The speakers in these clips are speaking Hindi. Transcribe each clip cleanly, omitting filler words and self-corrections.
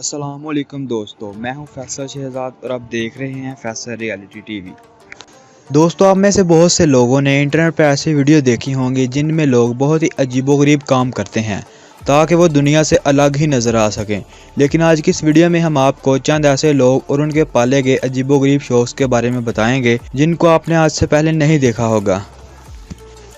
अस्सलामुअलैकुम दोस्तों, मैं हूं फैसल शहजाद और आप देख रहे हैं फैसल रियलिटी टीवी। दोस्तों, आप में से बहुत से लोगों ने इंटरनेट पर ऐसी वीडियो देखी होंगी जिनमें लोग बहुत ही अजीबोगरीब काम करते हैं ताकि वो दुनिया से अलग ही नज़र आ सकें। लेकिन आज की इस वीडियो में हम आपको चंद ऐसे लोग और उनके पाले गए अजीबोगरीब शौक़ के बारे में बताएंगे जिनको आपने आज से पहले नहीं देखा होगा।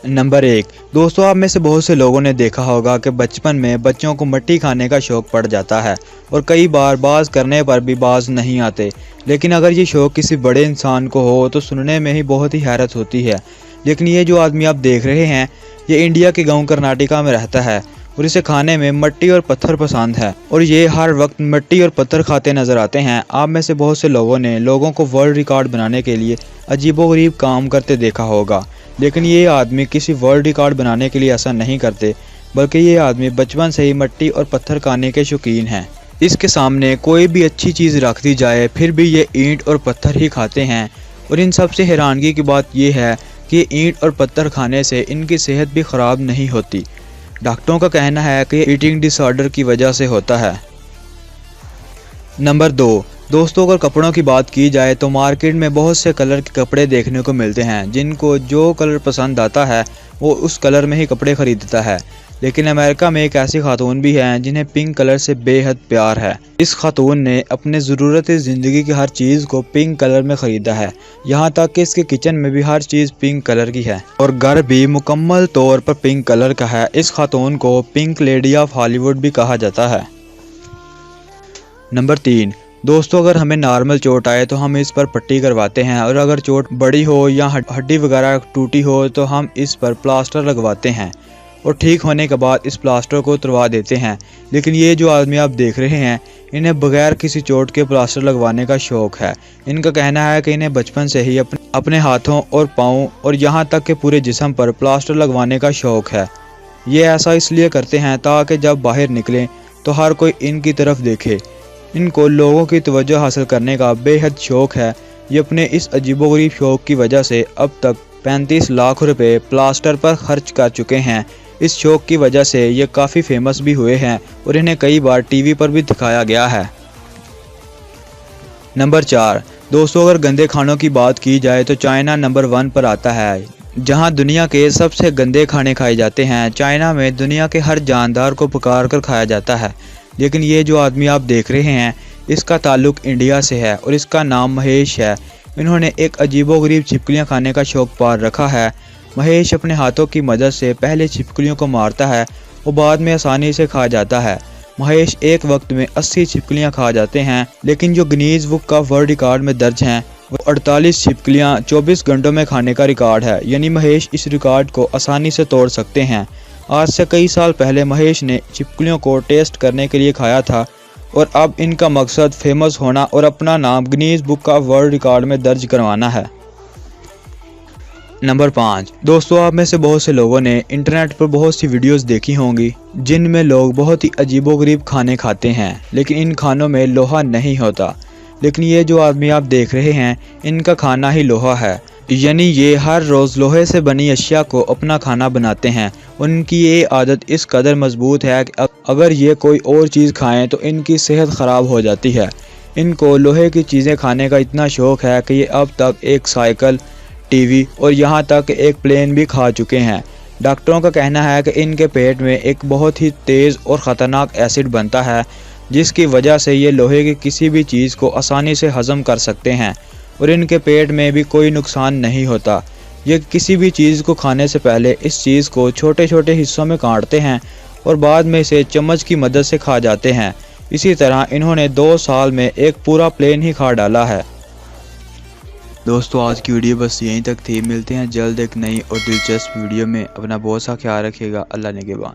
नंबर 1। दोस्तों, आप में से बहुत से लोगों ने देखा होगा कि बचपन में बच्चों को मट्टी खाने का शौक़ पड़ जाता है और कई बार बाज करने पर भी बाज नहीं आते। लेकिन अगर ये शौक़ किसी बड़े इंसान को हो तो सुनने में ही बहुत ही हैरत होती है। लेकिन ये जो आदमी आप देख रहे हैं, ये इंडिया के गांव कर्नाटका में रहता है और इसे खाने में मट्टी और पत्थर पसंद है और ये हर वक्त मट्टी और पत्थर खाते नजर आते हैं। आप में से बहुत से लोगों ने लोगों को वर्ल्ड रिकॉर्ड बनाने के लिए अजीबोगरीब काम करते देखा होगा। लेकिन ये आदमी किसी वर्ल्ड रिकॉर्ड बनाने के लिए ऐसा नहीं करते, बल्कि ये आदमी बचपन से ही मट्टी और पत्थर खाने के शौकीन हैं। इसके सामने कोई भी अच्छी चीज़ रख दी जाए फिर भी ये ईंट और पत्थर ही खाते हैं। और इन सबसे हैरानगी की बात यह है कि ईंट और पत्थर खाने से इनकी सेहत भी ख़राब नहीं होती। डॉक्टरों का कहना है कि ये ईटिंग डिसऑर्डर की वजह से होता है। नंबर 2। दोस्तों, अगर कपड़ों की बात की जाए तो मार्केट में बहुत से कलर के कपड़े देखने को मिलते हैं। जिनको जो कलर पसंद आता है वो उस कलर में ही कपड़े खरीदता है। लेकिन अमेरिका में एक ऐसी खातून भी हैं जिन्हें पिंक कलर से बेहद प्यार है। इस खातून ने अपने ज़रूरत ज़िंदगी की हर चीज़ को पिंक कलर में ख़रीदा है। यहाँ तक कि इसके किचन में भी हर चीज़ पिंक कलर की है और घर भी मुकम्मल तौर पर पिंक कलर का है। इस खातून को पिंक लेडी ऑफ हॉलीवुड भी कहा जाता है। नंबर 3। दोस्तों, अगर हमें नॉर्मल चोट आए तो हम इस पर पट्टी करवाते हैं और अगर चोट बड़ी हो या हड्डी वगैरह टूटी हो तो हम इस पर प्लास्टर लगवाते हैं और ठीक होने के बाद इस प्लास्टर को उतरवा देते हैं। लेकिन ये जो आदमी आप देख रहे हैं, इन्हें बगैर किसी चोट के प्लास्टर लगवाने का शौक़ है। इनका कहना है कि इन्हें बचपन से ही अपने हाथों और पाँव और यहाँ तक कि पूरे जिस्म पर प्लास्टर लगवाने का शौक़ है। ये ऐसा इसलिए करते हैं ताकि जब बाहर निकलें तो हर कोई इनकी तरफ देखे। इनको लोगों की तवज्जो हासिल करने का बेहद शौक़ है। ये अपने इस अजीबोगरीब शौक़ की वजह से अब तक 35 लाख रुपए प्लास्टर पर खर्च कर चुके हैं। इस शौक़ की वजह से ये काफ़ी फेमस भी हुए हैं और इन्हें कई बार टीवी पर भी दिखाया गया है। नंबर 4। दोस्तों, अगर गंदे खानों की बात की जाए तो चाइना नंबर 1 पर आता है, जहां दुनिया के सबसे गंदे खाने खाए जाते हैं। चाइना में दुनिया के हर जानदार को पुकार कर खाया जाता है। लेकिन ये जो आदमी आप देख रहे हैं, इसका ताल्लुक़ इंडिया से है और इसका नाम महेश है। इन्होंने एक अजीबोगरीब छिपकलियाँ खाने का शौक़ पाल रखा है। महेश अपने हाथों की मदद से पहले छिपकलियों को मारता है और बाद में आसानी से खा जाता है। महेश एक वक्त में 80 छिपकलियाँ खा जाते हैं। लेकिन जो गिनीज बुक का वर्ल्ड रिकॉर्ड में दर्ज हैं वो 48 छिपकलियाँ 24 घंटों में खाने का रिकॉर्ड है। यानी महेश इस रिकॉर्ड को आसानी से तोड़ सकते हैं। आज से कई साल पहले महेश ने छिपकलियों को टेस्ट करने के लिए खाया था और अब इनका मकसद फेमस होना और अपना नाम गिनीज बुक का वर्ल्ड रिकॉर्ड में दर्ज करवाना है। नंबर 5। दोस्तों, आप में से बहुत से लोगों ने इंटरनेट पर बहुत सी वीडियोस देखी होंगी जिनमें लोग बहुत ही अजीबोगरीब खाने खाते हैं, लेकिन इन खानों में लोहा नहीं होता। लेकिन ये जो आदमी आप देख रहे हैं, इनका खाना ही लोहा है। यानी ये हर रोज़ लोहे से बनी अशिया को अपना खाना बनाते हैं। उनकी ये आदत इस कदर मजबूत है कि अगर ये कोई और चीज़ खाएं तो इनकी सेहत ख़राब हो जाती है। इनको लोहे की चीज़ें खाने का इतना शौक़ है कि ये अब तक एक साइकिल, टीवी और यहाँ तक एक प्लेन भी खा चुके हैं। डॉक्टरों का कहना है कि इनके पेट में एक बहुत ही तेज़ और ख़तरनाक एसिड बनता है जिसकी वजह से ये लोहे की किसी भी चीज़ को आसानी से हज़म कर सकते हैं और इनके पेट में भी कोई नुकसान नहीं होता। ये किसी भी चीज़ को खाने से पहले इस चीज़ को छोटे छोटे हिस्सों में काटते हैं और बाद में इसे चम्मच की मदद से खा जाते हैं। इसी तरह इन्होंने 2 साल में एक पूरा प्लेन ही खा डाला है। दोस्तों, आज की वीडियो बस यहीं तक थी। मिलते हैं जल्द एक नई और दिलचस्प वीडियो में। अपना बहुत सा ख्याल रखिएगा। अल्लाह निगहबान।